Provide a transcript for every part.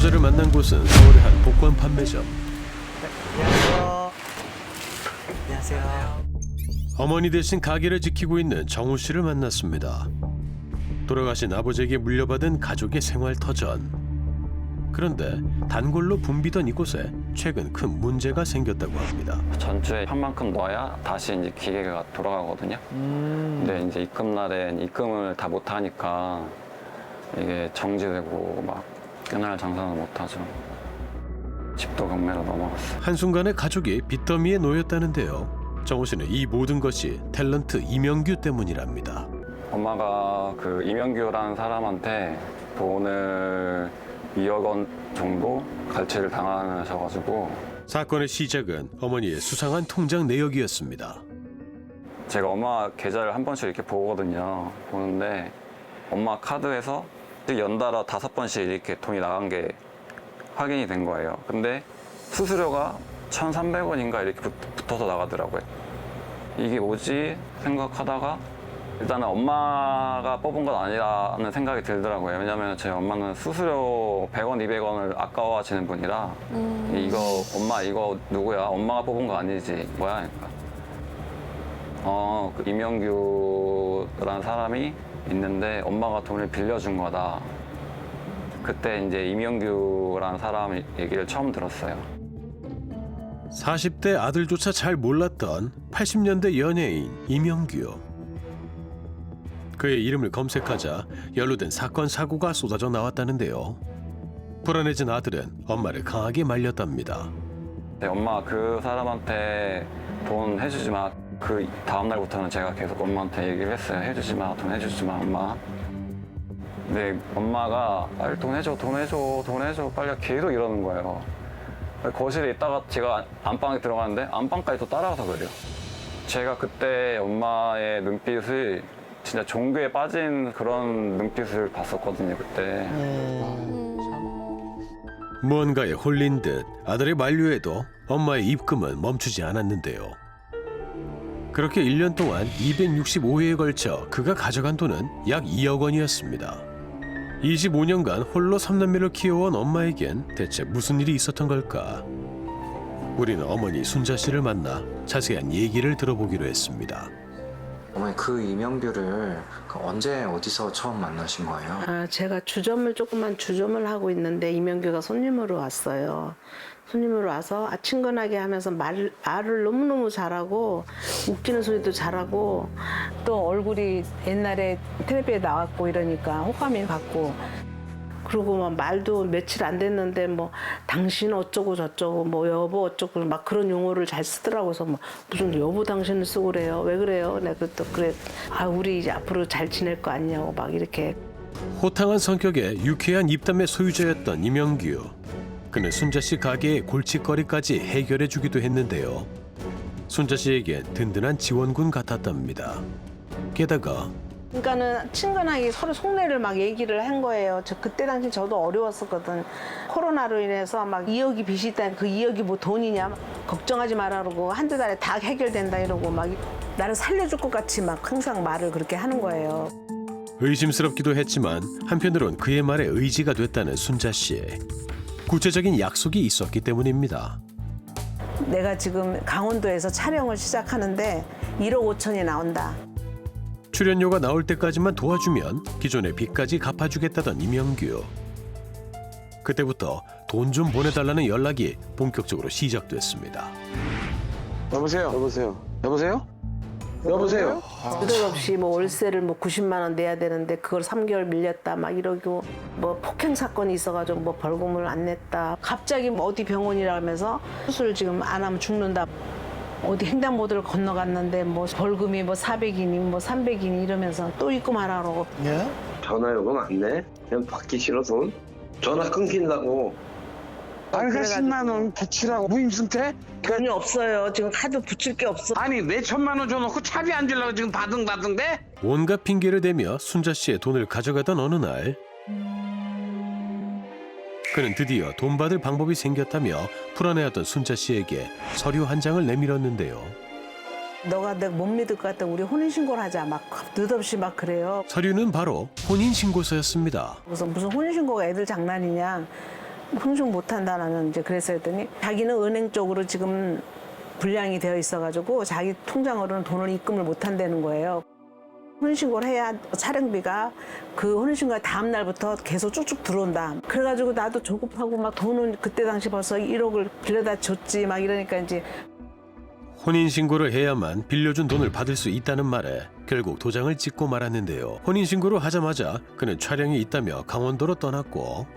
수자를 만난 곳은 서울의 한 복권 판매점. 안녕하세요. 안녕하세요. 어머니 대신 가게를 지키고 있는 정우 씨를 만났습니다. 돌아가신 아버지에게 물려받은 가족의 생활 터전. 그런데 단골로 붐비던 이곳에 최근 큰 문제가 생겼다고 합니다. 전주에 한 만큼 넣어야 다시 이제 기계가 돌아가거든요. 근데 이제 입금 날엔 입금을 다 못 하니까 이게 정지되고 막 그날 장사는 못 하죠. 집도 경매로 넘어갔어요. 한순간에 가족이 빚더미에 놓였다는데요. 정우 씨는 이 모든 것이 탤런트 이명규 때문이랍니다. 엄마가 그 이명규라는 사람한테 돈을 2억 원 정도 갈취를 당하셔가지고 사건의 시작은 어머니의 수상한 통장 내역이었습니다. 제가 엄마 계좌를 한 번씩 이렇게 보거든요. 보는데 엄마 카드에서 연달아 5번씩 이렇게 돈이 나간 게 확인이 된 거예요. 근데 수수료가 1,300원인가 이렇게 붙어서 나가더라고요. 이게 뭐지 생각하다가 일단은 엄마가 뽑은 건 아니라는 생각이 들더라고요. 왜냐면 제 엄마는 수수료 100원, 200원을 아까워하시는 분이라 이거 엄마 이거 누구야? 엄마가 뽑은 거 아니지? 뭐야? 그러니까 그 이명규라는 사람이 있는데 엄마가 돈을 빌려준 거다. 그때 이제 이명규라는 사람 얘기를 처음 들었어요. 40대 아들조차 잘 몰랐던 80년대 연예인 이명규. 그의 이름을 검색하자 연루된 사건 사고가 쏟아져 나왔다는데요. 불안해진 아들은 엄마를 강하게 말렸답니다. 네, 엄마 그 사람한테 돈 해주지 마. 그 다음 날부터는 제가 계속 엄마한테 얘기를 했어요. 해주지 마, 돈 해주지 마, 엄마. 근데 엄마가 빨리 돈 해줘, 돈 해줘, 돈 해줘, 빨리 계속 이러는 거예요. 거실에 있다가 제가 안방에 들어가는데 안방까지 또 따라와서 그래요. 제가 그때 엄마의 눈빛을 진짜 종교에 빠진 그런 눈빛을 봤었거든요, 그때. 무언가에 홀린 듯 아들의 만류에도 엄마의 입금은 멈추지 않았는데요. 그렇게 1년 동안 265회에 걸쳐 그가 가져간 돈은 약 2억 원이었습니다. 25년간 홀로 3남매를 키워온 엄마에겐 대체 무슨 일이 있었던 걸까? 우리는 어머니 순자 씨를 만나 자세한 얘기를 들어보기로 했습니다. 어머니 그 이명규를 언제 어디서 처음 만나신 거예요? 제가 조금만 주점을 하고 있는데 이명규가 손님으로 왔어요. 손님으로 와서 친근하게 하면서 말을 너무너무 잘하고 웃기는 소리도 잘하고 또 얼굴이 옛날에 텔레비에 나왔고 이러니까 호감이 갔고 그리고 막 말도 며칠 안 됐는데 뭐 당신 어쩌고 저쩌고 뭐 여보 어쩌고 막 그런 용어를 잘 쓰더라고. 그래서 뭐 무슨 여보 당신을 쓰고 그래요. 왜 그래요? 내가 또 그래. 우리 이제 앞으로 잘 지낼 거 아니냐고 막 이렇게. 호탕한 성격에 유쾌한 입담의 소유자였던 이명규. 그는 순자 씨 가게의 골칫거리까지 해결해 주기도 했는데요. 순자 씨에겐 든든한 지원군 같았답니다. 게다가 그러니까는 친근하게 서로 속내를 막 얘기를 한 거예요. 그때 당시 저도 어려웠었거든. 코로나로 인해서 막 2억이 빚이 있다는 그 2억이 뭐 돈이냐. 걱정하지 마라 그러고 한두 달에 다 해결된다 이러고 막 나를 살려줄 것 같이 막 항상 말을 그렇게 하는 거예요. 의심스럽기도 했지만 한편으론 그의 말에 의지가 됐다는 순자 씨. 구체적인 약속이 있었기 때문입니다. 내가 지금 강원도에서 촬영을 시작하는데 1억 5천이 나온다. 출연료가 나올 때까지만 도와주면 기존의 빚까지 갚아주겠다던 이명규. 그때부터 돈 좀 보내달라는 연락이 본격적으로 시작됐습니다. 여보세요? 여보세요? 여보세요? 여보세요? 느닷없이 뭐 월세를 뭐 90만 원 내야 되는데 그걸 3개월 밀렸다 막 이러고 뭐 폭행 사건이 있어가지고 뭐 벌금을 안 냈다. 갑자기 뭐 어디 병원이라 하면서 수술 지금 안 하면 죽는다. 어디 횡단보도를 건너갔는데 뭐 벌금이 뭐 400이니 뭐 300이니 이러면서 또 입금하라고. 전화 요금 안 내? 그냥 받기 싫어 돈? 전화 끊긴다고. 아니 10만 원 붙이라고 무임승태? 돈이 없어요. 지금 카드 붙일 게 없어. 아니 내 1,000만 원 줘놓고 차비 안 주려고 지금 바등바등대? 온갖 핑계를 대며 순자 씨의 돈을 가져가던 어느 날 그는 드디어 돈 받을 방법이 생겼다며 불안해하던 순자 씨에게 서류 한 장을 내밀었는데요. 너가 내가 못 믿을 것 같다. 우리 혼인신고를 하자. 막 느닷없이 막 그래요. 서류는 바로 혼인신고서였습니다. 그래서 무슨 혼인신고가 애들 장난이냐. 혼중 못한다는 이제 그래서 했더니 자기는 은행 쪽으로 지금 불량이 되어 있어가지고 자기 통장으로는 돈을 입금을 못한다는 거예요. 혼인신고를 해야 촬영비가 그 혼인신고 다음 날부터 계속 쭉쭉 들어온다. 그래가지고 나도 조급하고 막 돈은 그때 당시 벌써 1억을 빌려다 줬지 막 이러니까 이제 혼인신고를 해야만 빌려준 돈을 받을 수 있다는 말에 결국 도장을 찍고 말았는데요. 혼인신고를 하자마자 그는 촬영이 있다며 강원도로 떠났고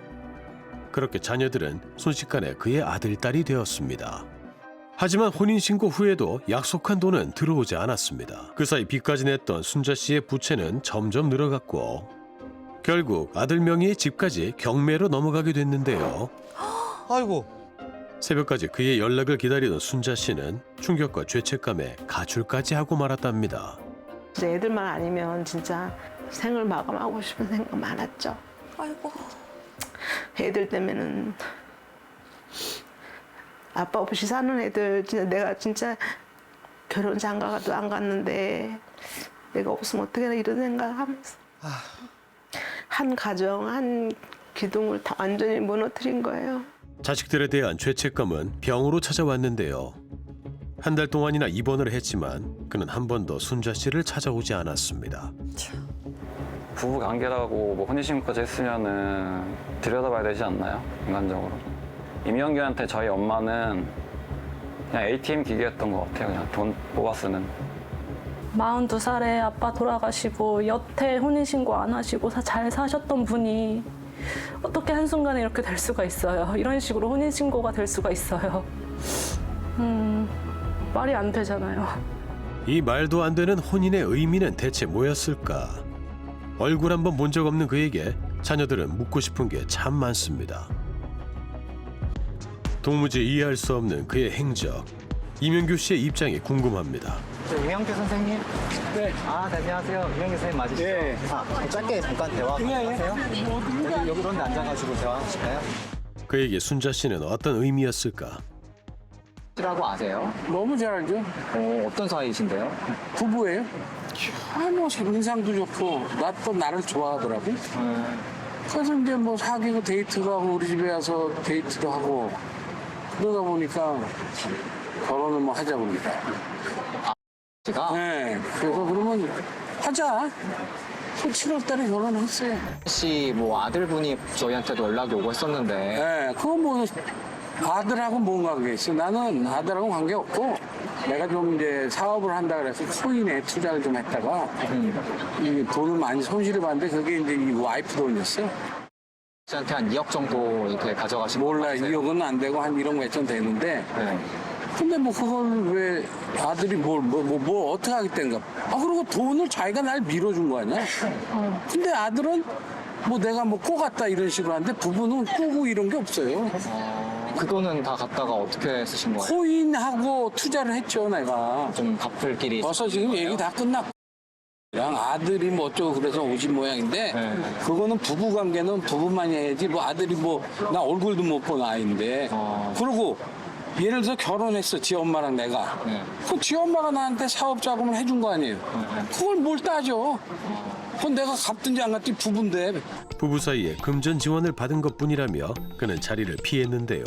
그렇게 자녀들은 순식간에 그의 아들, 딸이 되었습니다. 하지만 혼인신고 후에도 약속한 돈은 들어오지 않았습니다. 그 사이 빚까지 냈던 순자 씨의 부채는 점점 늘어갔고 결국 아들 명의의 집까지 경매로 넘어가게 됐는데요. 아이고. 새벽까지 그의 연락을 기다리던 순자 씨는 충격과 죄책감에 가출까지 하고 말았답니다. 이제 애들만 아니면 진짜 생을 마감하고 싶은 생각 많았죠. 아이고. 애들 때문에는 아빠 없이 사는 애들 진짜 내가 진짜 결혼 장가도 안 갔는데 내가 없으면 어떻게 하나 이런 생각하면서 한 가정 한 기둥을 다 완전히 무너뜨린 거예요. 자식들에 대한 죄책감은 병으로 찾아왔는데요. 한 달 동안이나 입원을 했지만 그는 한 번도 순자 씨를 찾아오지 않았습니다. 부부 관계라고 뭐 혼인신고까지 했으면은 들여다봐야 되지 않나요? 인간적으로. 임영규한테 저희 엄마는 그냥 ATM 기계였던 것 같아요. 그냥 돈 뽑아 쓰는. 42살에 아빠 돌아가시고 여태 혼인신고 안 하시고 잘 사셨던 분이 어떻게 한순간에 이렇게 될 수가 있어요. 이런 식으로 혼인신고가 될 수가 있어요. 말이 안 되잖아요. 이 말도 안 되는 혼인의 의미는 대체 뭐였을까? 얼굴 한번 본 적 없는 그에게 자녀들은 묻고 싶은 게 참 많습니다. 도무지 이해할 수 없는 그의 행적. 이명규 씨의 입장이 궁금합니다. 이명규 선생님? 네. 아, 네, 안녕하세요. 이명규 선생님 맞으시죠? 네. 아, 짧게 잠깐 대화 가능하세요? 여기 그런데 앉아가지고 대화하실까요? 그에게 순자 씨는 어떤 의미였을까? 라고 아세요? 너무 잘 알죠? 어떤 사이이신데요? 부부예요. 뭐 인상도 좋고 또 나를 좋아하더라고. 그래서 이제 뭐 사귀고 데이트도 하고 우리 집에 와서 데이트도 하고 그러다 보니까 결혼을 뭐 하자고 그럽니다. 제가 네. 그래서 그러면 하자. 7월 달에 결혼했어요. 혹시 뭐 아들분이 저희한테도 연락이 오고 했었는데 네. 그거 뭐 아들하고 뭔 관계 있어. 나는 아들하고 관계 없고 내가 좀 이제 사업을 한다 그래서 코인에 투자를 좀 했다가 이 돈을 많이 손실을 봤는데 그게 이제 이 와이프 돈이었어. 저한테 한 2억 정도 이렇게 가져가시고 몰라 2억은 안 되고 한 1억 몇 천 되는데 네. 근데 뭐 그걸 왜 아들이 뭘 어떻게 하겠다는가. 그리고 돈을 자기가 날 밀어준 거 아니야. 근데 아들은 뭐 내가 뭐 꼬갔다 이런 식으로 하는데 부부는 꼬고 이런 게 없어요. 그 돈은 다 갖다가 어떻게 쓰신 거예요? 코인하고 투자를 했죠 내가. 좀 갚을 길이 벌써 지금 얘기 다 끝났고 그냥 아들이 뭐 어쩌고 그래서 오신 모양인데 네. 그거는 부부관계는 부부만이 해야지 뭐 아들이 뭐 나 얼굴도 못 본 아이인데 그리고 예를 들어 결혼했어 지 엄마랑 내가 네. 그 지 엄마가 나한테 사업 자금을 해준 거 아니에요. 그걸 뭘 따져. 그건 내가 갚든지 안 갚든지 부부인데. 부부 사이에 금전 지원을 받은 것뿐이라며 그는 자리를 피했는데요.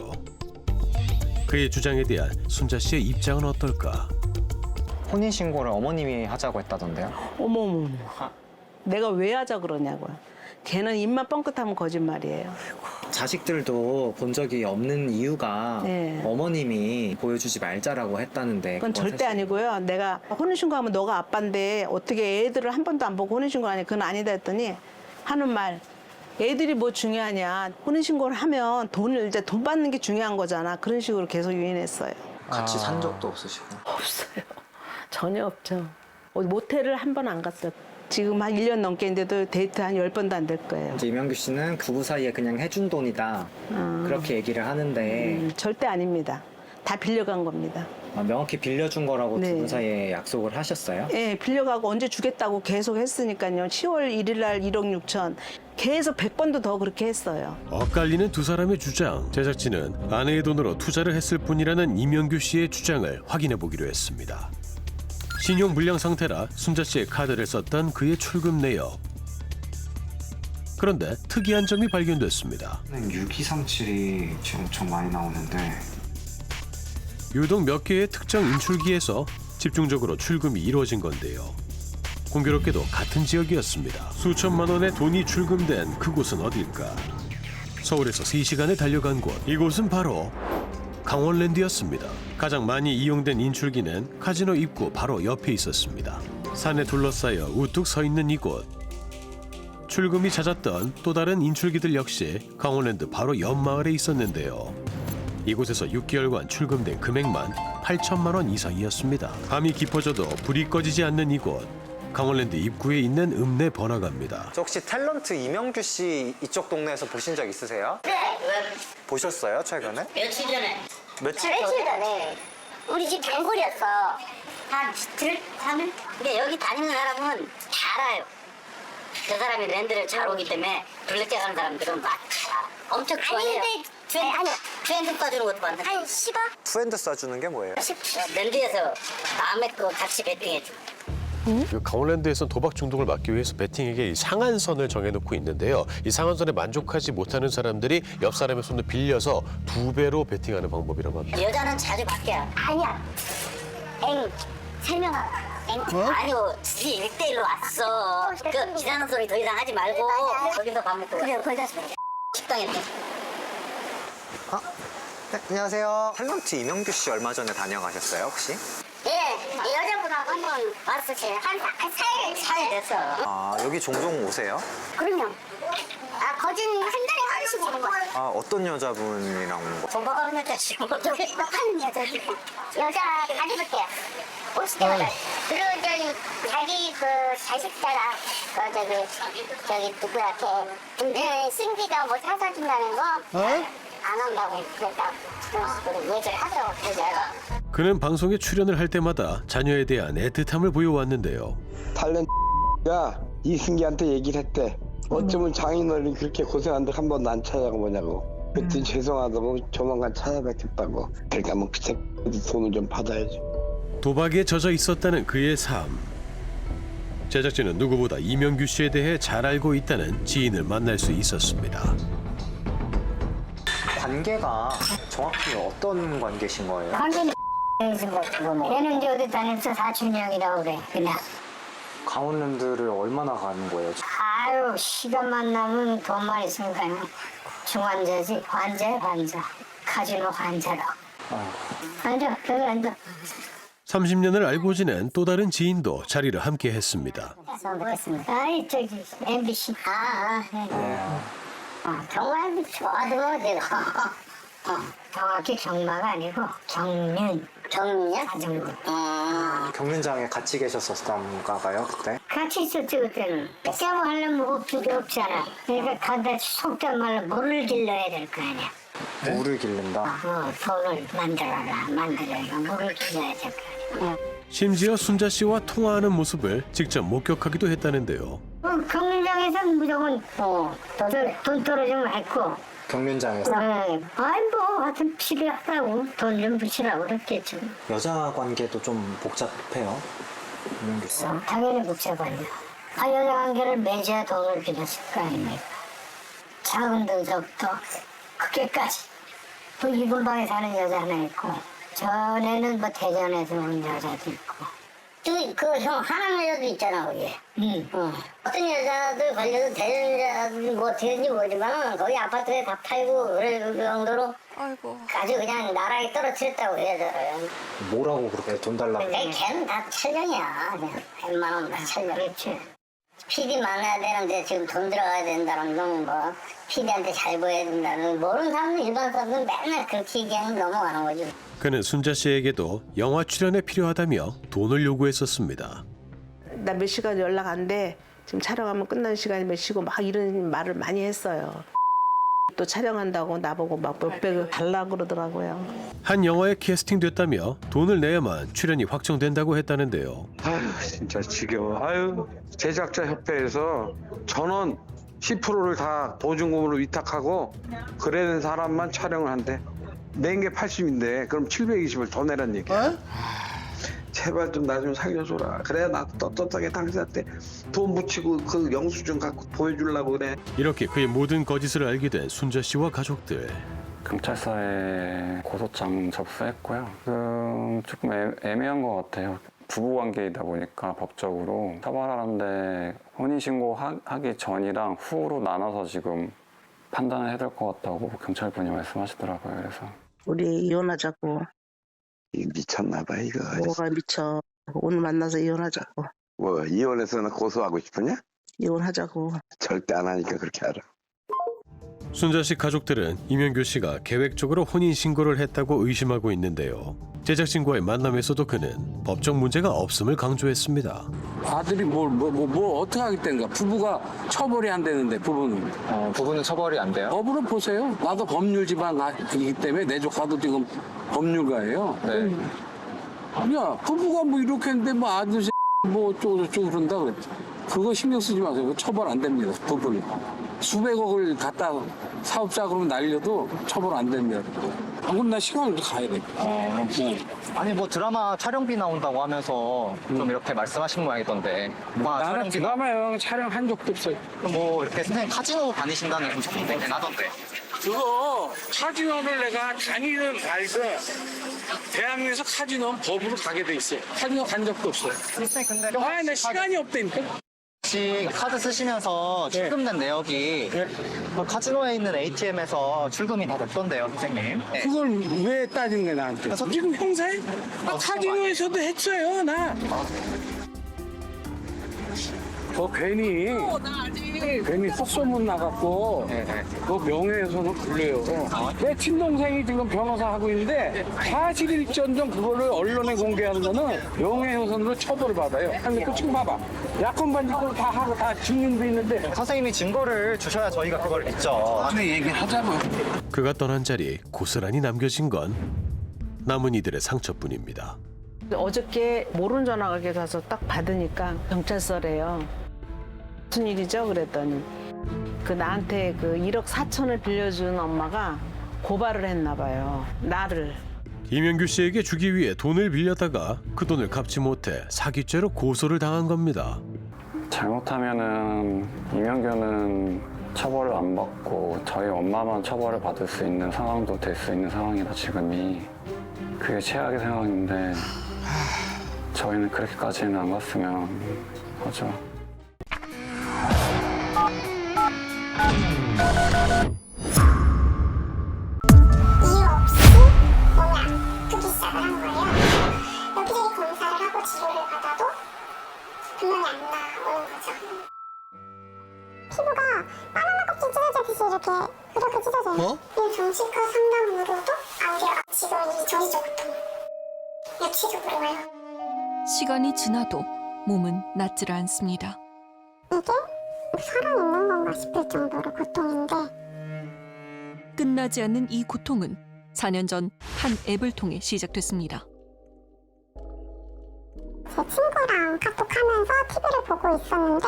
그의 주장에 대한 순자 씨의 입장은 어떨까? 혼인신고를 어머님이 하자고 했다던데요? 어머머. 내가 왜 하자 그러냐고요. 걔는 입만 뻥끗하면 거짓말이에요. 자식들도 본 적이 없는 이유가 네. 어머님이 보여주지 말자라고 했다는데 그건 그건 절대 사실- 아니고요. 내가 혼인신고하면 너가 아빠인데 어떻게 애들을 한 번도 안 보고 혼인신고하냐. 그건 아니다 했더니 하는 말. 애들이 뭐 중요하냐. 혼인신고를 하면 이제 돈 받는 게 중요한 거잖아. 그런 식으로 계속 유인했어요. 같이 산 적도 없으시고 없어요. 전혀 없죠. 모텔을 한 번 안 갔어요. 지금 한 1년 넘게 했는데도 데이트 한 10번도 안 될 거예요. 이제 이명규 씨는 부부 사이에 그냥 해준 돈이다 그렇게 얘기를 하는데 절대 아닙니다. 다 빌려간 겁니다. 명확히 빌려준 거라고 네. 두 분 사이에 약속을 하셨어요? 예, 빌려가고 언제 주겠다고 계속 했으니까요. 10월 1일 날 1억 6천. 계속 100번도 더 그렇게 했어요. 엇갈리는 두 사람의 주장. 제작진은 아내의 돈으로 투자를 했을 뿐이라는 이명규 씨의 주장을 확인해 보기로 했습니다. 신용 불량 상태라 순자 씨의 카드를 썼던 그의 출금 내역. 그런데 특이한 점이 발견됐습니다. 6237이 지금 엄청 많이 나오는데 유독 몇 개의 특정 인출기에서 집중적으로 출금이 이루어진 건데요. 공교롭게도 같은 지역이었습니다. 수천만 원의 돈이 출금된 그곳은 어딜까? 서울에서 3시간을 달려간 곳. 이곳은 바로 강원랜드였습니다. 가장 많이 이용된 인출기는 카지노 입구 바로 옆에 있었습니다. 산에 둘러싸여 우뚝 서 있는 이곳. 출금이 잦았던 또 다른 인출기들 역시 강원랜드 바로 옆 마을에 있었는데요. 이곳에서 6개월간 출금된 금액만 8천만 원 이상이었습니다. 밤이 깊어져도 불이 꺼지지 않는 이곳. 강원랜드 입구에 있는 읍내 번화가입니다. 저 혹시 탤런트 이명규 씨 이쪽 동네에서 보신 적 있으세요? 네. 보셨어요 최근에? 며칠 전에. 며칠? 며칠 전에 우리 집 단골이었어. 한 이틀? 3일? 근데 여기 다니는 사람은 다 알아요. 저 사람이 랜드를 잘 오기 때문에 블랙잭 하는 사람들은 막 엄청 좋아해요. 아니, 트렌드 써주는 것도 많은데. 한 10억? 프렌드 써주는 게 뭐예요? 랜드에서 남의 거 같이 베팅해줘. 강원랜드에서는 도박 중독을 막기 위해서 베팅에게 상한선을 정해놓고 있는데요. 이 상한선에 만족하지 못하는 사람들이 옆 사람의 손을 빌려서 2배로 베팅하는 방법이라고 합니다. 여자는 자주 바뀌어. 아니야. 설명하고. 아니요, 지지 1대1로 왔어. 그 비싼 소리 더 이상 하지 말고 거기서 밥 먹고. 그래, 거기다 식당에. 네, 안녕하세요. 탤런트 이명규 씨 얼마 전에 다녀가셨어요 혹시? 예, 여자분하고 한번 왔었어요. 한 4일 됐어. 아 여기 종종 오세요? 그럼요. 거진 한 달에 한 번씩 오는 거야. 아 어떤 여자분이랑 오는 거? 전박하는 여자 지금 어떻게 하는 여자 여자 가지볼게요. 오실 때마다. 그리고 자기 그 자식자랑 저기 누구야 걔 신비가 뭐 사다 준다는 거 안 한다고 그랬다. 그런 식으로 얘기를 하더라고 여자가. 그는 방송에 출연을 할 때마다 자녀에 대한 애틋함을 보여왔는데요. 탤런트가 이승기한테 얘기를 했대. 어쩌면 장인어른이 그렇게 고생한데 한 번도 안 찾아보냐고. 그랬더니 죄송하다고 조만간 찾아뵙겠다고. 그러니까 뭐 그 새끼도 돈을 좀 받아야지. 도박에 젖어 있었다는 그의 삶. 제작진은 누구보다 이명규 씨에 대해 잘 알고 있다는 지인을 만날 수 있었습니다. 관계가 정확히 어떤 관계신 거예요? 관계는 얘는 이제 어디 다니면서 사촌형이라고 그래 그냥. 강원랜드를 얼마나 가는 거예요? 아유 시간만 나면 돈만 있으면 가요. 중환자지 환자 카지노 환자로. 앉아 여기 앉아. 30년을 알고 지낸 또 다른 지인도 자리를 함께 했습니다. 아이 저기 MBC. 정말 좋아하더라고 내가. 정확히 경마가 아니고 경륜. 자전거. 경륜장에 같이 계셨었던가 봐요 그때? 같이 있었지 그때는. 떼고 하려면 업주도 없잖아. 그러니까 간다 속된 말로 물을 길러야 될 거 아니야. 물을 기른다? 돈을 만들어라 물을 길러야 될 거 아니야. 심지어 순자 씨와 통화하는 모습을 직접 목격하기도 했다는데요. 경륜장에서는 무조건 돈 떨어지면 했고. 경륜장에서? 아이 뭐 하여튼 필요하다고 돈 좀 붙이라고 그랬겠죠. 여자 관계도 좀 복잡해요? 이명규 씨? 당연히 복잡하죠. 여자 관계를 맺어야 돈을 빌렸을 거 아닙니까. 작은 돈서부터 크게까지. 또 이분방에 사는 여자 하나 있고 전에는 뭐 대전에서 온 여자도 있고. 그 형 하남 여자도 있잖아 거기. 어떤 여자들 관련해서 대전 여자들 뭐 어떻게든지 모르지만 거기 아파트에 다 팔고 그럴 정도로 아주 그냥 나라에 떨어뜨렸다고 해야 되나요? 뭐라고 그렇게 돈 달라고? 걔는 다 찰령이야. 그냥 100만 원 다 찰령이지. PD 많아야 되는데 지금 돈 들어가야 된다는 건 뭐 PD한테 잘 보여야 된다는 모르는 사람은 일반 사람은 맨날 그렇게 얘기하면 넘어가는 거지. 그는 순자 씨에게도 영화 출연에 필요하다며 돈을 요구했었습니다. 나 몇 시간 연락 안 돼. 지금 촬영하면 끝나는 시간이 몇 시고 막 이런 말을 많이 했어요. 또 촬영한다고 나보고 막 몇백을 달라고 그러더라고요. 한 영화에 캐스팅됐다며 돈을 내야만 출연이 확정된다고 했다는데요. 아유 진짜 지겨워. 아유 제작자 협회에서 전원 10%를 다 보증금으로 위탁하고 그러는 사람만 촬영을 한대. 낸 게 80인데 그럼 720을 더 내란 얘기야. 제발 좀 나 좀 살려줘라. 그래야 나도 떳떳하게 당신한테 돈 묻히고 그 영수증 갖고 보여주려고 그래. 이렇게 그의 모든 거짓을 알게 된 순자 씨와 가족들. 경찰서에 고소장 접수했고요. 조금 애매한 것 같아요. 부부관계이다 보니까 법적으로 처벌하는데 혼인신고하기 전이랑 후로 나눠서 지금 판단을 해야 될 것 같다고 경찰분이 말씀하시더라고요. 그래서 우리 이혼하자고. 미쳤나 봐 이거. 뭐가 미쳐. 오늘 만나서 이혼하자고. 뭐 이혼해서는 고소하고 싶으냐? 이혼하자고. 절대 안 하니까 그렇게 알아. 순자 씨 가족들은 이명규 씨가 계획적으로 혼인 신고를 했다고 의심하고 있는데요. 제작진과의 만남에서도 그는 법적 문제가 없음을 강조했습니다. 아들이 뭘 어떻게 하겠다는가. 부부가 처벌이 안 되는데 부부는. 부부는 처벌이 안 돼요? 법으로 보세요. 나도 법률 집안이기 때문에 내 조카도 지금 법률가예요. 네. 야 부부가 뭐 이렇게 했는데 뭐 아들 뭐 어쩌고 그런다 그랬지. 그거 신경 쓰지 마세요. 그거 처벌 안 됩니다. 부부는. 수백억을 갖다 사업자 그러면 날려도 처벌 안 됩니다. 그럼 나 시간을 가야 돼. 아니 뭐 드라마 촬영비 나온다고 하면서 좀 이렇게 말씀하신 모양이던데. 나는 드라마요 촬영한 적도 없어요. 뭐 이렇게 선생님 카지노 다니신다는 소문도 있긴 하던데. 그거 카지노를 내가 다니든 말든 대한민국에서 카지노는 법으로 가게 돼 있어요. 카지노 간 적도 없어요. 선생님 근데 아, 나 시간이 없다니까. 혹시 카드 쓰시면서 출금된 내역이 그 카지노에 있는 ATM에서 출금이 다 됐던데요, 선생님. 네. 그걸 왜 따진 거야 나한테? 지금 형사에? 카지노에서도 했어요 나. 괜히 헛소문 나갖고 그 명예훼손은 걸려요. 내 친동생이 지금 변호사 하고 있는데 사실일전정 그거를 언론에 공개하는 거는 명예훼손으로 처벌을 받아요. 근데 그 지금 봐봐. 야권 반직을 다 하고 다 증인도 있는데. 선생님이 증거를 주셔야 저희가 그걸 믿죠. 나중에 얘기하자고요. 그가 떠난 자리에 고스란히 남겨진 건 남은 이들의 상처뿐입니다. 어저께 모른 전화가 와서 딱 받으니까 경찰서래요. 무슨 일이죠? 그랬더니 그 나한테 그 1억 4천을 빌려준 엄마가 고발을 했나 봐요. 나를. 이명규 씨에게 주기 위해 돈을 빌렸다가 그 돈을 갚지 못해 사기죄로 고소를 당한 겁니다. 잘못하면은 이명규는 처벌을 안 받고 저희 엄마만 처벌을 받을 수 있는 상황도 될 수 있는 상황이라 지금이 그게 최악의 상황인데 저희는 그렇게까지는 안 갔으면 하죠. 이유 없이 몸이 아프기 시작을 한 거예요. 여기저기 검사를 하고 치료를 받아도 분명히 안 나오는 거죠. 피부가 바나나 껍질 찢어지듯이 이렇게 찢어져요. 이 정신과 상담으로도 안 돼요. 지금 이 전이적 고통. 역시적으로 와요. 시간이 지나도 몸은 낫질 않습니다. 이게 살아있는 건가 싶을 정도로 고통인데 끝나지 않는 이 고통은 4년 전 한 앱을 통해 시작됐습니다. 제 친구랑 카톡하면서 TV를 보고 있었는데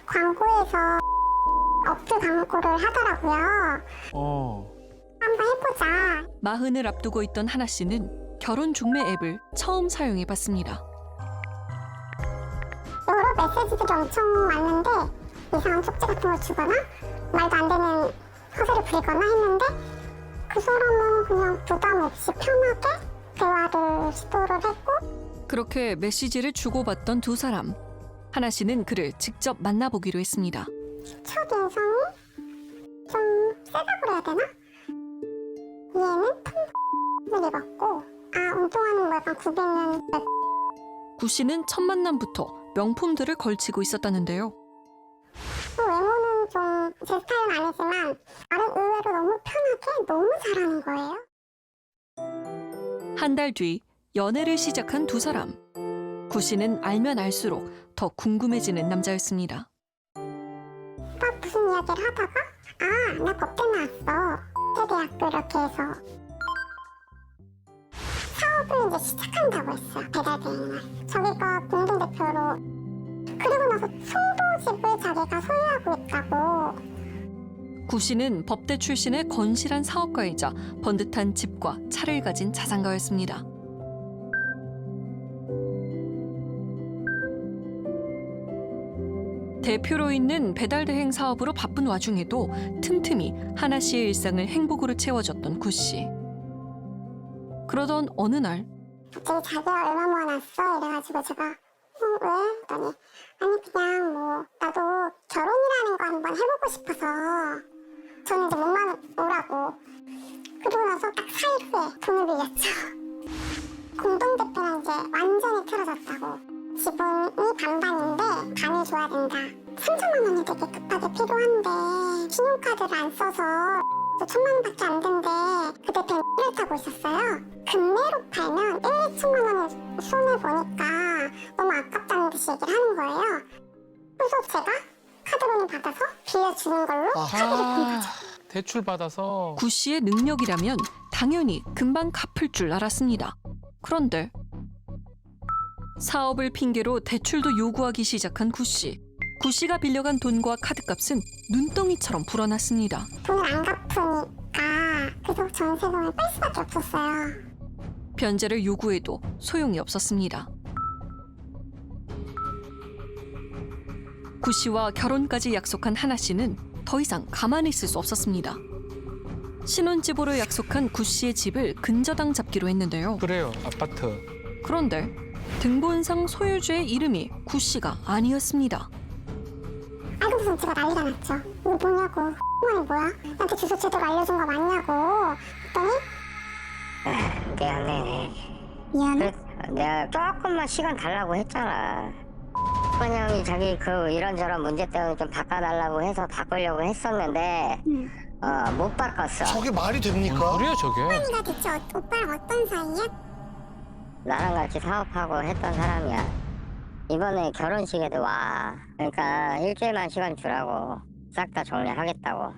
광고에서 업주 광고를 하더라고요. 한번 해보자. 마흔을 앞두고 있던 하나 씨는 결혼 중매 앱을 처음 사용해 봤습니다. 여러 메시지들이 엄청 왔는데 이상한 쪽지 같은 걸 주거나 말도 안 되는 허세를 부리거나 했는데 그 사람은 그냥 부담 없이 편하게 대화를 시도를 했고 그렇게 메시지를 주고받던 두 사람. 하나 씨는 그를 직접 만나보기로 했습니다. 첫 인상이 좀 세다고 해야 되나? 얘는 톰을 입었고 운동하는 거 약간 굽있는 구 씨는 첫 만남부터 명품들을 걸치고 있었다는데요. 외모는 좀 제 스타일은 아니지만 나는 의외로 너무 편하게 너무 잘하는 거예요. 한 달 뒤 연애를 시작한 두 사람. 구 씨는 알면 알수록 더 궁금해지는 남자였습니다. 막 무슨 이야기를 하다가 나 법대 나왔어. 대학교 이렇게 해서 사업을 이제 시작한다고 했어요. 배달대행을. 자기가 공동대표로 그리고 나서 송도집을 자기가 소유하고 있다고. 구 씨는 법대 출신의 건실한 사업가이자 번듯한 집과 차를 가진 자산가였습니다. 대표로 있는 배달 대행 사업으로 바쁜 와중에도 틈틈이 하나 씨의 일상을 행복으로 채워줬던 구 씨. 그러던 어느 날 갑자기 자기가 얼마 모아놨어? 이래가지고 제가 왜? 했더니 아니 그냥 뭐 나도 결혼이라는 거 한번 해보고 싶어서 저는 이제 몸만 오라고 그러고 나서 딱 4일 후에 돈을 빌렸죠. 공동대표는 이제 완전히 틀어졌다고 지분이 반반인데 반을 줘야 된다. 3천만 원이 되게 급하게 필요한데 신용카드를 안 써서 또 1,000만 원밖에 안 된대. 그 대표는 를 타고 있었어요. 금매로 팔면 1,2천만 원을 손해 보니까 너무 아깝다는 듯이 얘기를 하는 거예요. 그래서 제가 카드론을 받아서 빌려주는 걸로 사기를 친 거죠. 대출 받아서 구 씨의 능력이라면 당연히 금방 갚을 줄 알았습니다. 그런데 사업을 핑계로 대출도 요구하기 시작한 구 씨. 구 씨가 빌려간 돈과 카드값은 눈덩이처럼 불어났습니다. 돈을 안 갚으니까 계속 전세금을 뺄 수밖에 없었어요. 변제를 요구해도 소용이 없었습니다. 구 씨와 결혼까지 약속한 하나 씨는 더 이상 가만히 있을 수 없었습니다. 신혼집으로 약속한 구 씨의 집을 근저당 잡기로 했는데요. 그래요 아파트. 그런데 등본상 소유주의 이름이 구 씨가 아니었습니다. 알고 손치가 난리가 났죠. 이거 뭐냐고. X만이 뭐야? 나한테 주소 제대로 알려준 거 맞냐고. 했더니 미안해. 미안해? 내가 조금만 시간 달라고 했잖아. 형이 자기 그 이런저런 문제 때문에 좀 바꿔달라고 해서 바꾸려고 했었는데 못 바꿨어. 저게 말이 됩니까? 소리야 저게? X만이가 대체 오빠랑 어떤 사이야? 나랑 같이 사업하고 했던 사람이야. 이번에 결혼식에도 와. 그러니까 일주일만 시간 주라고. 싹 다 정리하겠다고.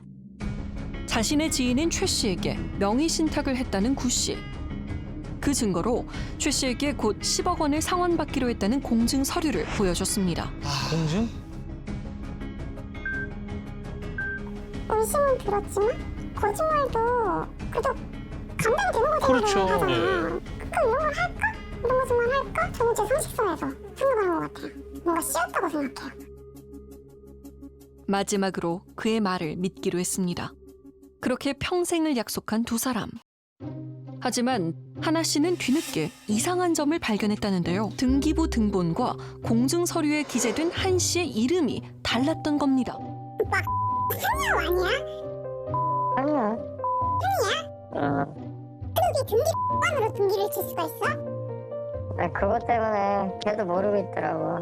자신의 지인인 최 씨에게 명의 신탁을 했다는 구 씨. 그 증거로 최 씨에게 곧 10억 원을 상환받기로 했다는 공증 서류를 보여줬습니다. 공증? 의심은 들었지만 거짓말도 그래도 감당이 되는 거잖아요. 그렇죠. 하잖아. 네. 그러니까 이런 걸 할까? 이런 거 정말 할까? 저는 제 상식선에서 생각을 한 것 같아요. 뭔가 씌웠다고 생각해요. 마지막으로 그의 말을 믿기로 했습니다. 그렇게 평생을 약속한 두 사람. 하지만 하나 씨는 뒤늦게 이상한 점을 발견했다는데요. 등기부 등본과 공증 서류에 기재된 한 씨의 이름이 달랐던 겁니다. 오빠 한이야 아니야? 아니야. 그게 등기관으로 등기를 칠 수가 있어? 그것 때문에 걔도 모르고 있더라고.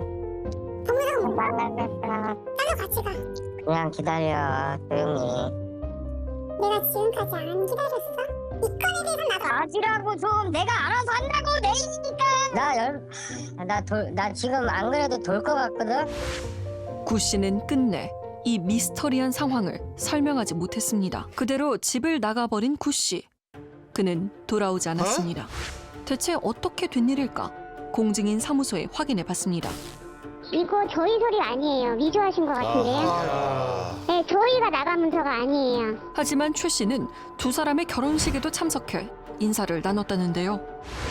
동네가 못 만나겠어. 나도 같이 가. 그냥 기다려 조용히. 내가 지금까지 안 기다렸어? 이 건에 대해서 나도 가지라고 좀. 내가 알아서 한다고 내일이니까. 나 지금 안 그래도 돌 것 같거든. 구 씨는 끝내 이 미스터리한 상황을 설명하지 못했습니다. 그대로 집을 나가버린 구 씨. 그는 돌아오지 않았습니다. 대체 어떻게 된 일일까? 공증인 사무소에 확인해봤습니다. 이거 저희 소리 아니에요. 위조하신 것 같은데요. 네, 저희가 나간 문서가 아니에요. 하지만 최 씨는 두 사람의 결혼식에도 참석해 인사를 나눴다는데요.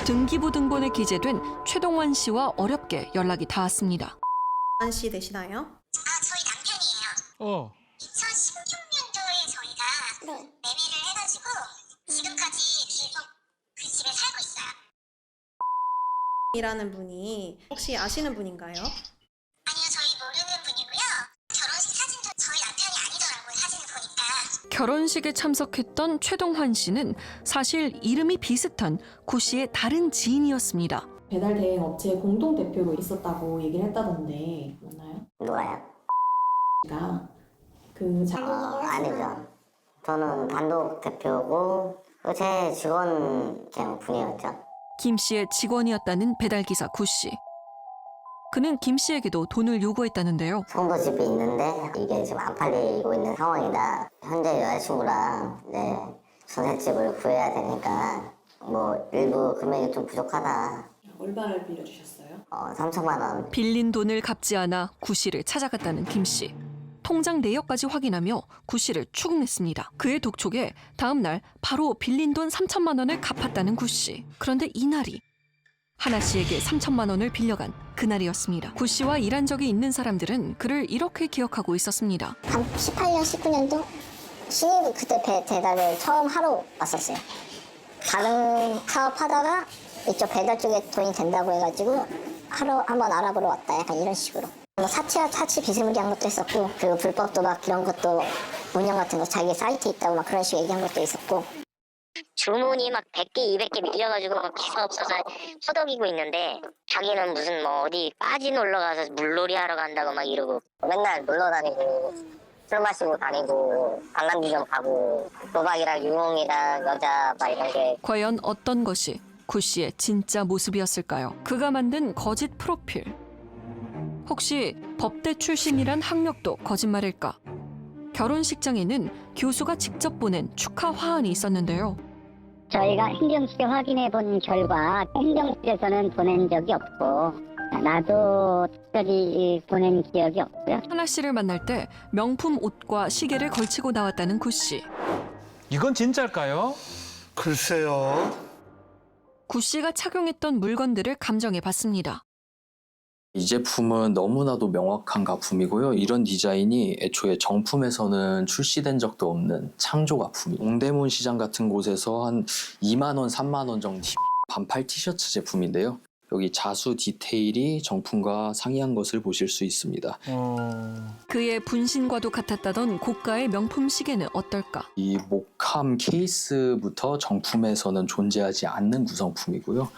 등기부 등본에 기재된 최동환 씨와 어렵게 연락이 닿았습니다. 동환 씨 되시나요? 저희 남편이에요. 2016년도에 저희가 매매를 해가지고 지금까지 계속 그 집에 살고 있어요. 이라는 분이 혹시 아시는 분인가요? 아니요, 저희 모르는 분이고요. 결혼식 사진도 저희 남편이 아니더라고요, 사진을 보니까. 결혼식에 참석했던 최동환 씨는 사실 이름이 비슷한 구 씨의 다른 지인이었습니다. 배달 대행 업체 공동 대표로 있었다고 얘기를 했다던데 맞나요? 누가요? 아니죠. 저는 단독 대표고 제 직원 그냥 분이었죠. 김 씨의 직원이었다는 배달기사 구 씨. 그는 김 씨에게도 돈을 요구했다는데요. 성도 집이 있는데 이게 지금 안 팔리고 있는 상황이다. 현재 여자친구랑 전셋집을 구해야 되니까 뭐 일부 금액이 좀 부족하다. 얼마를 빌려주셨어요? 3천만 원. 빌린 돈을 갚지 않아 구 씨를 찾아갔다는 김 씨. 통장 내역까지 확인하며 구 씨를 추궁했습니다. 그의 독촉에 다음 날 바로 빌린 돈 3천만 원을 갚았다는 구 씨. 그런데 이날이 하나 씨에게 3천만 원을 빌려간 그 그날이었습니다. 구 씨와 일한 적이 있는 사람들은 그를 이렇게 기억하고 있었습니다. 한 18년, 19년도 신입 그때 배달을 처음 하러 왔었어요. 다른 사업하다가 이쪽 배달 쪽에 돈이 된다고 해가지고 하러 한번 알아보러 왔다. 약간 이런 식으로. 뭐 사치 비스무리한 것도 했었고, 그리고 불법 도박 이런 것도 운영 같은 거 자기 사이트에 있다고 막 그런 식으로 얘기한 것도 있었고. 주문이 막 100개, 200개 밀려가지고 막 기사 없어서 허덕이고 있는데 자기는 무슨 뭐 어디 빠지 놀러 가서 물놀이 하러 간다고 막 이러고 맨날 놀러 다니고 술 마시고 다니고 관광지점 가고 도박이랑 유흥이랑 여자 막 이런 게. 과연 어떤 것이 구 씨의 진짜 모습이었을까요? 그가 만든 거짓 프로필. 혹시 법대 출신이란 학력도 거짓말일까? 결혼식장에는 교수가 직접 보낸 축하 화환이 있었는데요. 저희가 행정실에 확인해 본 결과 행정실에서는 보낸 적이 없고 나도 특별히 보낸 기억이 없고요. 하나 씨를 만날 때 명품 옷과 시계를 걸치고 나왔다는 구 씨. 이건 진짜일까요? 글쎄요. 구 씨가 착용했던 물건들을 감정해 봤습니다. 이 제품은 너무나도 명확한 가품이고요. 이런 디자인이 애초에 정품에서는 출시된 적도 없는 창조 가품이에요. 동대문 시장 같은 곳에서 한 2만 원, 3만 원 정도 반팔 티셔츠 제품인데요. 여기 자수 디테일이 정품과 상이한 것을 보실 수 있습니다. 그의 분신과도 같았다던 고가의 명품 시계는 어떨까? 이 목함 케이스부터 정품에서는 존재하지 않는 구성품이고요.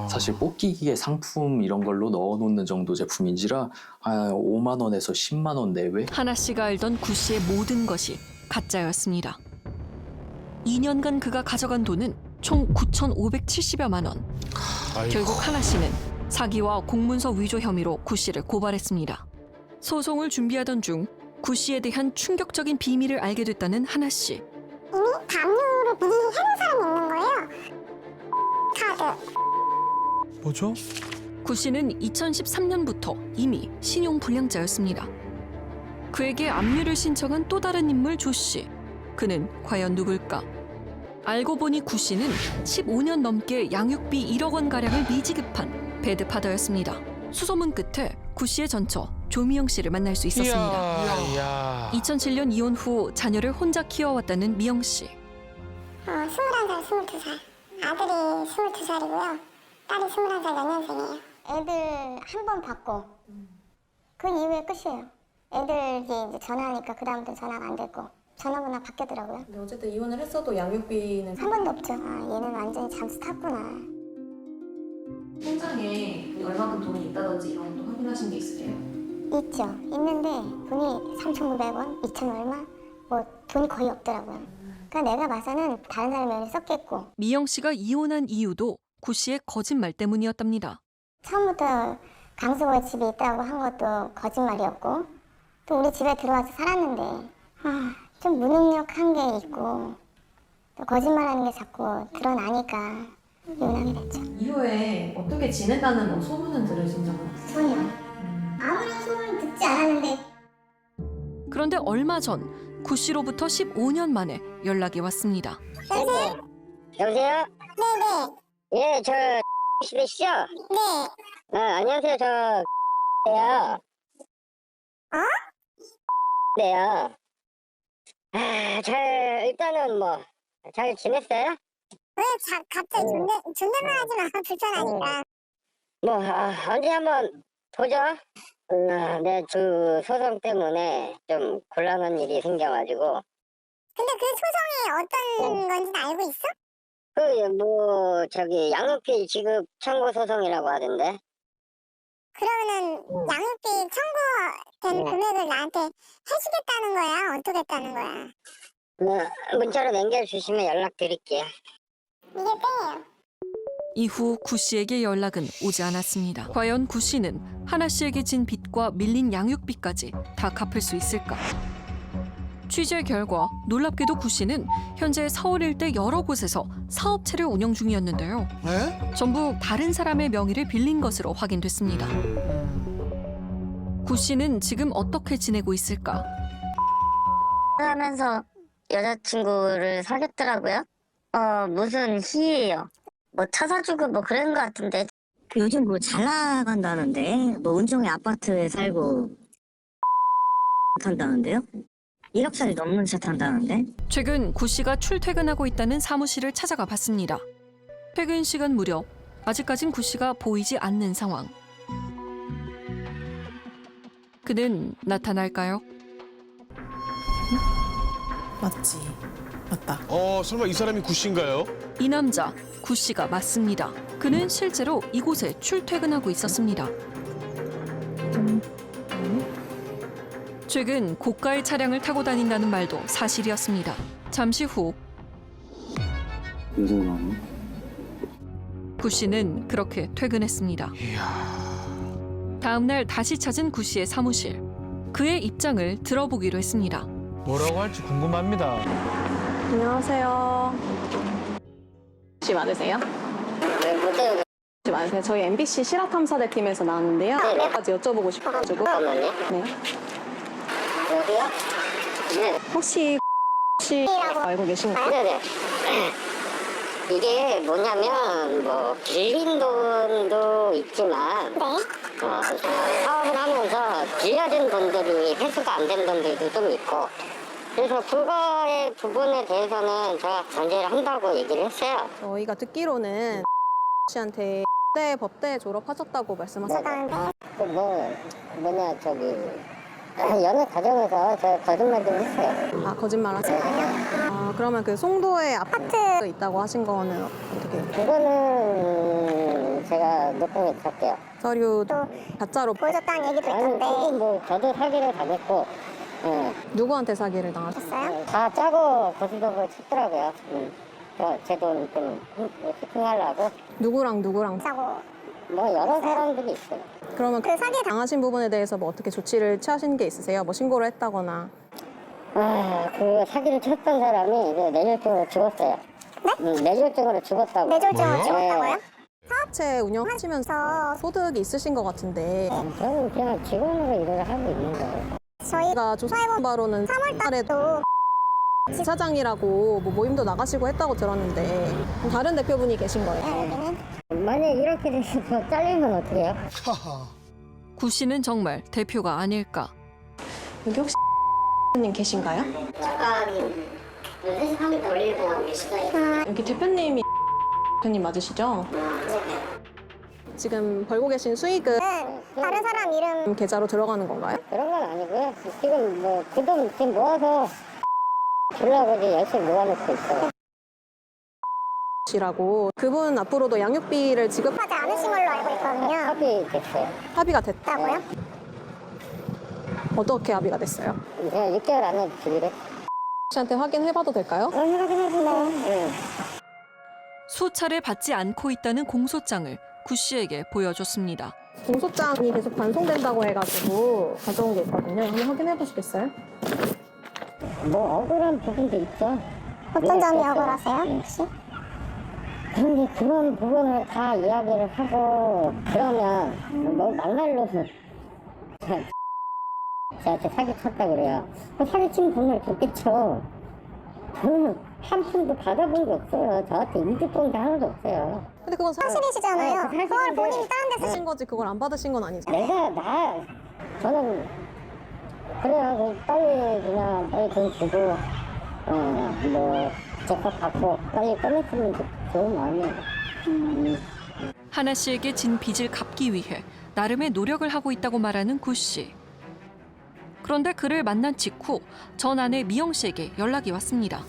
사실 뽑기기계 상품 이런 걸로 넣어놓는 정도 제품인지라 5만 원에서 10만 원 내외. 하나 씨가 알던 구 씨의 모든 것이 가짜였습니다. 2년간 그가 가져간 돈은 총 9,570여만 원. 결국 하나 씨는 사기와 공문서 위조 혐의로 구 씨를 고발했습니다. 소송을 준비하던 중 구 씨에 대한 충격적인 비밀을 알게 됐다는 하나 씨. 이미 담요로 미리 해놓은 사람이 있는 거예요. 카드. 뭐죠? 구 씨는 2013년부터 이미 신용불량자였습니다. 그에게 압류를 신청한 또 다른 인물 조 씨. 그는 과연 누굴까? 알고 보니 구 씨는 15년 넘게 양육비 1억 원가량을 미지급한 배드파더였습니다. 수소문 끝에 구 씨의 전처 조미영 씨를 만날 수 있었습니다. 2007년 이혼 후 자녀를 혼자 키워왔다는 미영 씨. 21살, 22살. 아들이 22살이고요. 딸이 21살 연년생이에요. 애들 한 번 받고 그 이후에 끝이에요. 애들이 이제 전화하니까 그 다음부터 전화가 안 됐고 전화번호 바뀌었더라고요. 근데 어쨌든 이혼을 했어도 양육비는 한 번도 없죠. 얘는 완전히 잠수 탔구나. 통장에 얼마큼 돈이 있다든지 이런 것도 확인하신 게 있으세요? 있죠. 있는데 돈이 3,900원, 2,000 얼마? 뭐 돈이 거의 없더라고요. 그러니까 내가 봐서는 다른 사람의 면을 썼겠고. 미영 씨가 이혼한 이유도 구 씨의 거짓말 때문이었답니다. 처음부터 강수고의 집이 있다고 한 것도 거짓말이었고 또 우리 집에 들어와서 살았는데 좀 무능력한 게 있고 또 거짓말하는 게 자꾸 드러나니까 이혼하게 됐죠. 이후에 어떻게 지낸다는 뭐 소문은 들으신 적은 없어요? 전혀. 아무런 소문을 듣지 않았는데. 그런데 얼마 전 구 씨로부터 15년 만에 연락이 왔습니다. 여보세요? 여보세요? 네네. 예, 저 시대시죠? 네. 안녕하세요. 저 예요. 네요. 일단은 뭐 잘 지냈어요? 왜 갑자기 존댓말 하지 마. 불편하니까. 뭐 언제 한번 보죠. 내 주 소송 때문에 좀 곤란한 일이 생겨가지고. 근데 그 소송이 어떤 건지는 알고 있어? 양육비 지급 청구 소송이라고 하던데. 그러면은 양육비 청구된 금액을 나한테 해주겠다는 거야? 어떻게 했다는 거야? 문자로 남겨주시면 연락드릴게요. 이게 땡이에요. 이후 구 씨에게 연락은 오지 않았습니다. 과연 구 씨는 하나 씨에게 진 빚과 밀린 양육비까지 다 갚을 수 있을까? 취재 결과 놀랍게도 구 씨는 현재 서울 일대 여러 곳에서 사업체를 운영 중이었는데요. 전부 다른 사람의 명의를 빌린 것으로 확인됐습니다. 구 씨는 지금 어떻게 지내고 있을까? 하면서 여자친구를 사귀었더라고요. 무슨 희예요. 뭐 차 사주고 뭐 그런 거 같은데. 요즘 뭐 잘 나간다는데 뭐 은종의 아파트에 살고 탄다는데요? 1억짜리 넘는 차 탄다는데? 최근 구 씨가 출퇴근하고 있다는 사무실을 찾아가 봤습니다. 퇴근 시간 무렵 아직까진 구 씨가 보이지 않는 상황. 그는 나타날까요? 맞지. 맞다. 설마 이 사람이 구 씨인가요? 이 남자 구 씨가 맞습니다. 그는 실제로 이곳에 출퇴근하고 있었습니다. 최근 고가의 차량을 타고 다닌다는 말도 사실이었습니다. 잠시 후 구 씨는 그렇게 퇴근했습니다. 다음 날 다시 찾은 구 씨의 사무실. 그의 입장을 들어보기로 했습니다. 뭐라고 할지 궁금합니다. 안녕하세요. 혹시 맞으세요? 네, 못해요. 혹시 맞으세요? 저희 MBC 실화탐사대팀에서 나왔는데요. 몇 가지 여쭤보고 싶어가지고. 잠깐만요. 네. 여기요? 네. 혹시 알고 계신가요? 네네. 이게 뭐냐면 뭐 빌린 돈도 있지만 사업을 하면서 빌려준 돈들이 회수가 안 된 돈들도 좀 있고 그래서 그거의 부분에 대해서는 제가 전제를 한다고 얘기를 했어요. 저희가 듣기로는 씨한테 법대 졸업하셨다고 말씀하셨어요. 뭐냐 저기 연애 과정에서 제가 거짓말 좀 했어요. 아, 거짓말 하세요? 아, 그러면 그 송도에 아파트 있다고 하신 거는 어떻게? 그거는 제가 녹음에 들을게요. 서류도 가짜로 보여줬다는 얘기도 있던데. 뭐 저도 사기를 당했고. 누구한테 사기를 당하셨어요? 다 짜고 고스톱을 쳤더라고요. 제 돈 좀 히팅하려고. 누구랑? 짜고. 뭐 여러 사람들이 있어요. 그러면 그 사기 당하신 부분에 대해서 뭐 어떻게 조치를 취하신 게 있으세요? 뭐 신고를 했다거나? 그 사기를 쳤던 사람이 이제 뇌졸중으로 죽었어요. 네? 뇌졸중으로 죽었다고. 뇌졸중으로 죽었다고요? 사업체 운영하시면서 소득이 있으신 것 같은데 저는 그냥 직원으로 일을 하고 있는 거예요. 저희가 조사해본 바로는 3월 달에도 지사장이라고 뭐 모임도 나가시고 했다고 들었는데 다른 대표분이 계신 거예요? 만약에 이렇게 돼서 잘리면 어떻게 해요? 구 씨는 정말 대표가 아닐까? 여기 혹시 님 계신가요? 잠깐 회식하면 돌리고 계시다니까. 여기 대표님이 대표님 맞으시죠? 지금 벌고 계신 수익은 다른 사람 이름 계좌로 들어가는 건가요? 그런 건 아니고요. 지금 뭐 그 돈 지금 모아서 주려고 이제 열심히 모아놓고 있어요. 이라고 그분 앞으로도 양육비를 지급하지 않으신 걸로 알고 있거든요. 합의됐어요. 합의가 됐다고요? 어떻게 합의가 됐어요? 제가 6개월 안에 드리래. 씨한테 확인해봐도 될까요? 확인해주세요. 수차례 받지 않고 있다는 공소장을 구 씨에게 보여줬습니다. 공소장이 계속 반송된다고 해가지고 가져온 게 있거든요. 한번 확인해 보시겠어요? 뭐 억울한 부분도 있죠. 어떤 점이 억울하세요, 혹시? 근데 그런 부분을 다 이야기를 하고 그러면 뭐 막말로 저한테 사기쳤다 그래요. 사기친 돈을 줬겠죠. 저는 한 푼도 받아본 게 없어요. 저한테 이득본게 하나도 없어요. 근데 그건 사실이시잖아요. 그걸 본인이 다른 데 쓰신 거지 그걸 안 받으신 건 아니죠? 저는 그래요. 빨리 돈 주고 뭐 제값 받고 빨리 꺼냈으면 좋은 마음이에요. 하나 씨에게 진 빚을 갚기 위해 나름의 노력을 하고 있다고 말하는 구 씨. 그런데 그를 만난 직후 전 아내 미영 씨에게 연락이 왔습니다.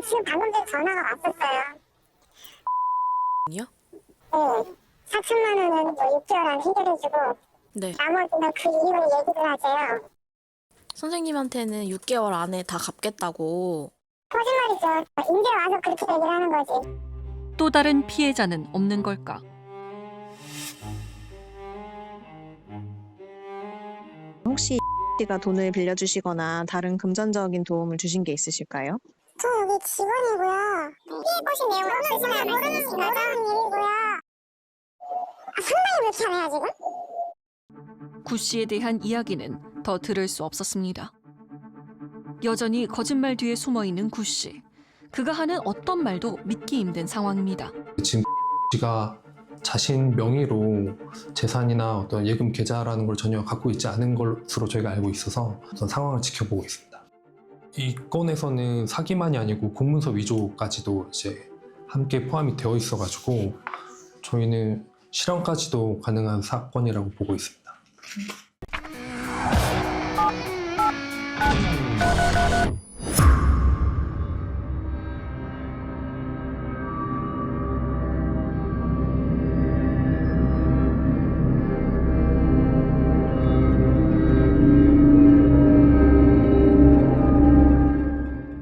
지금 방금 전에 전화가 왔었어요. 아니요? 네. 4천만 원은 뭐 6개월 안에 해결해주고 네. 나머지는 그 이후에 얘기를 하세요. 선생님한테는 6개월 안에 다 갚겠다고. 거짓말이죠. 인제 와서 그렇게 얘기를 하는 거지. 또 다른 피해자는 없는 걸까? 혹시 씨가 돈을 빌려주시거나 다른 금전적인 도움을 주신 게 있으실까요? 저 여기 직원이고요. 피해보신 내용을 없으시면 모르는 일이고요. 상당히 불쾌하네요 지금. 구 씨에 대한 이야기는 더 들을 수 없었습니다. 여전히 거짓말 뒤에 숨어 있는 구 씨. 그가 하는 어떤 말도 믿기 힘든 상황입니다. 지금 씨가 자신 명의로 재산이나 어떤 예금 계좌라는 걸 전혀 갖고 있지 않은 것으로 저희가 알고 있어서 어떤 상황을 지켜보고 있습니다. 이 건에서는 사기만이 아니고 공문서 위조까지도 이제 함께 포함이 되어 있어가지고 저희는 실형까지도 가능한 사건이라고 보고 있습니다.